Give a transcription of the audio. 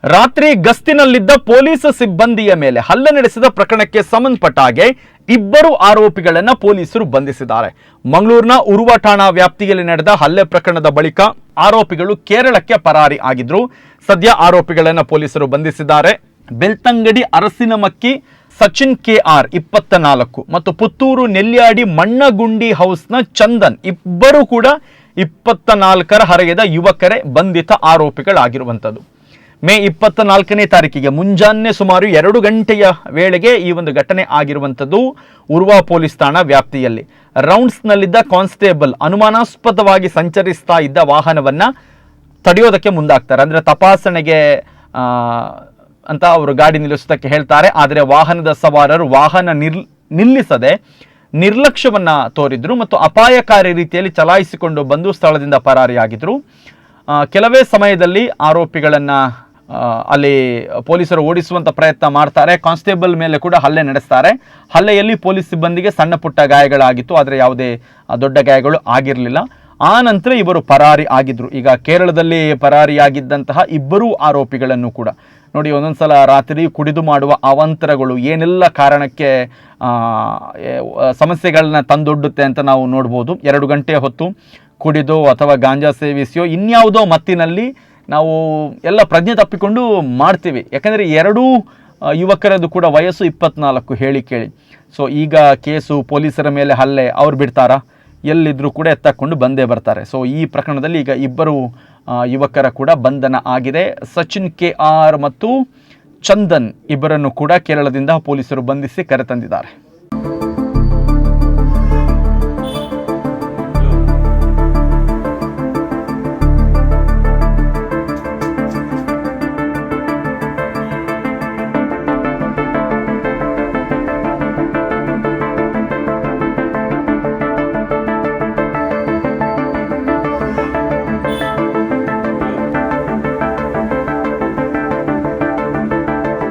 ರಾತ್ರಿ ಗಸ್ತಿನಲ್ಲಿದ್ದ ಪೊಲೀಸ್ ಸಿಬ್ಬಂದಿಯ ಮೇಲೆ ಹಲ್ಲೆ ನಡೆಸಿದ ಪ್ರಕರಣಕ್ಕೆ ಸಂಬಂಧಪಟ್ಟ ಹಾಗೆ ಇಬ್ಬರು ಆರೋಪಿಗಳನ್ನು ಪೊಲೀಸರು ಬಂಧಿಸಿದ್ದಾರೆ. ಮಂಗಳೂರಿನ ಉರುವ ಠಾಣಾ ವ್ಯಾಪ್ತಿಯಲ್ಲಿ ನಡೆದ ಹಲ್ಲೆ ಪ್ರಕರಣದ ಬಳಿಕ ಆರೋಪಿಗಳು ಕೇರಳಕ್ಕೆ ಪರಾರಿ ಆಗಿದ್ರು. ಸದ್ಯ ಆರೋಪಿಗಳನ್ನು ಪೊಲೀಸರು ಬಂಧಿಸಿದ್ದಾರೆ. ಬೆಳ್ತಂಗಡಿ ಅರಸಿನಮಕ್ಕಿ ಸಚಿನ್ KR 24 ಮತ್ತು ಪುತ್ತೂರು ನೆಲ್ಯಾಡಿ ಮಣ್ಣಗುಂಡಿ ಹೌಸ್ನ ಚಂದನ್ ಇಬ್ಬರು ಕೂಡ 24ರ ಹರೆಯದ ಯುವಕರೇ ಬಂಧಿತ ಆರೋಪಿಗಳಾಗಿರುವಂಥದ್ದು. ಮೇ 24ನೇ ತಾರೀಕಿಗೆ ಮುಂಜಾನೆ ಸುಮಾರು 2 ಗಂಟೆಯ ವೇಳೆಗೆ ಈ ಒಂದು ಘಟನೆ ಆಗಿರುವಂಥದ್ದು. ಉರ್ವಾ ಪೊಲೀಸ್ ಠಾಣಾ ವ್ಯಾಪ್ತಿಯಲ್ಲಿ ರೌಂಡ್ಸ್ನಲ್ಲಿದ್ದ ಕಾನ್ಸ್ಟೇಬಲ್ ಅನುಮಾನಾಸ್ಪದವಾಗಿ ಸಂಚರಿಸ್ತಾ ಇದ್ದ ವಾಹನವನ್ನು ತಡೆಯೋದಕ್ಕೆ ಮುಂದಾಗ್ತಾರೆ. ಅಂದರೆ ತಪಾಸಣೆಗೆ ಅಂತ ಅವರು ಗಾಡಿ ನಿಲ್ಲಿಸೋದಕ್ಕೆ ಹೇಳ್ತಾರೆ. ಆದರೆ ವಾಹನದ ಸವಾರರು ವಾಹನ ನಿಲ್ಲಿಸದೆ ನಿರ್ಲಕ್ಷ್ಯವನ್ನು ತೋರಿದ್ರು ಮತ್ತು ಅಪಾಯಕಾರಿ ರೀತಿಯಲ್ಲಿ ಚಲಾಯಿಸಿಕೊಂಡು ಬಂದು ಸ್ಥಳದಿಂದ ಪರಾರಿಯಾಗಿದ್ರು. ಕೆಲವೇ ಸಮಯದಲ್ಲಿ ಆರೋಪಿಗಳನ್ನು ಅಲ್ಲಿ ಪೊಲೀಸರು ಓಡಿಸುವಂಥ ಪ್ರಯತ್ನ ಮಾಡ್ತಾರೆ. ಕಾನ್ಸ್ಟೇಬಲ್ ಮೇಲೆ ಕೂಡ ಹಲ್ಲೆ ನಡೆಸ್ತಾರೆ. ಹಲ್ಲೆಯಲ್ಲಿ ಪೊಲೀಸ್ ಸಿಬ್ಬಂದಿಗೆ ಸಣ್ಣ ಪುಟ್ಟ ಗಾಯಗಳಾಗಿತ್ತು, ಆದರೆ ಯಾವುದೇ ದೊಡ್ಡ ಗಾಯಗಳು ಆಗಿರಲಿಲ್ಲ. ಆ ನಂತರ ಇವರು ಪರಾರಿ ಆಗಿದ್ರು. ಈಗ ಕೇರಳದಲ್ಲಿ ಪರಾರಿಯಾಗಿದ್ದಂತಹ ಇಬ್ಬರೂ ಆರೋಪಿಗಳನ್ನು ಕೂಡ ನೋಡಿ, ಒಂದೊಂದ್ಸಲ ರಾತ್ರಿ ಕುಡಿದು ಮಾಡುವ ಅವಾಂತರಗಳು ಏನೆಲ್ಲ ಕಾರಣಕ್ಕೆ ಸಮಸ್ಯೆಗಳನ್ನ ತಂದೊಡ್ಡುತ್ತೆ ಅಂತ ನಾವು ನೋಡ್ಬೋದು. 2 ಗಂಟೆ ಹೊತ್ತು ಕುಡಿದು ಅಥವಾ ಗಾಂಜಾ ಸೇವಿಸಿಯೋ ಇನ್ಯಾವುದೋ ಮತ್ತಿನಲ್ಲಿ ನಾವು ಎಲ್ಲ ಪ್ರಜ್ಞೆ ತಪ್ಪಿಕೊಂಡು ಮಾಡ್ತೀವಿ. ಯಾಕಂದರೆ ಎರಡೂ ಯುವಕರದ್ದು ಕೂಡ ವಯಸ್ಸು 24 ಹೇಳಿ ಕೇಳಿ. ಸೊ ಈಗ ಕೇಸು, ಪೊಲೀಸರ ಮೇಲೆ ಹಲ್ಲೆ, ಅವ್ರು ಬಿಡ್ತಾರಾ? ಎಲ್ಲಿದ್ದರೂ ಕೂಡ ಎತ್ತಕೊಂಡು ಬಂದೇ ಬರ್ತಾರೆ. ಸೊ ಈ ಪ್ರಕರಣದಲ್ಲಿ ಈಗ ಇಬ್ಬರು ಯುವಕರ ಕೂಡ ಬಂಧನ ಆಗಿದೆ. ಸಚಿನ್ KR ಮತ್ತು ಚಂದನ್ ಇಬ್ಬರನ್ನು ಕೂಡ ಕೇರಳದಿಂದ ಪೊಲೀಸರು ಬಂಧಿಸಿ ಕರೆತಂದಿದ್ದಾರೆ.